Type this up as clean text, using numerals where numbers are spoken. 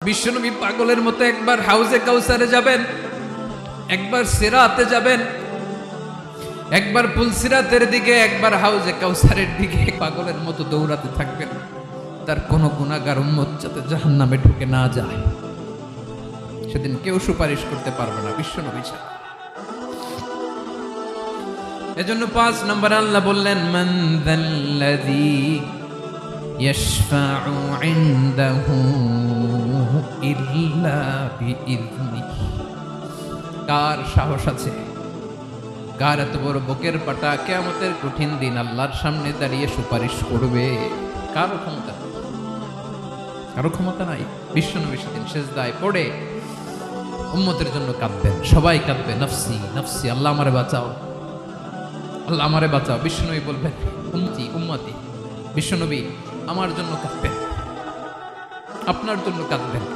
বিশ্বনবী পাগলের মতো একবার হাউজে কাউসারে যাবেন, একবার সিরাতে যাবেন, একবার পুলসিরাতের দিকে, একবার হাউজে কাউসারের দিকে পাগলের মতো দৌড়াতে থাকবেন। তার কোন গুনাহগার উম্মত যাতে জাহান্নামে ঢুকে না যায়, সেদিন কেউ সুপারিশ করতে পারবে না বিশ্বনবী ছাড়া। এজন্য ৫ নম্বর আল্লাহ বললেন, মান যাল্লাযী ইয়াশফাউ ইনদাহু ইল্লা বিইযনিহি। কার সাহস আছে, কার এত বড় বুকের পাটা কিয়ামতের কঠিন দিন আল্লাহর সামনে দাঁড়িয়ে সুপারিশ করবে? কারো ক্ষমতা নেই, কারো ক্ষমতা নাই। বিশ্বনবী সেদিন সেজদায় পড়ে উম্মতের জন্য কাঁদবেন, সবাই কাঁদবে, নফসি নফসি, আল্লাহ আমারে বাঁচাও, আল্লাহ আমারে বাঁচাও। বিশ্বনবী বলবেন, উম্মতি উম্মতি। বিশ্বনবী আমার জন্য কাঁদবেন, আপনার জন্য কাঁদবেন।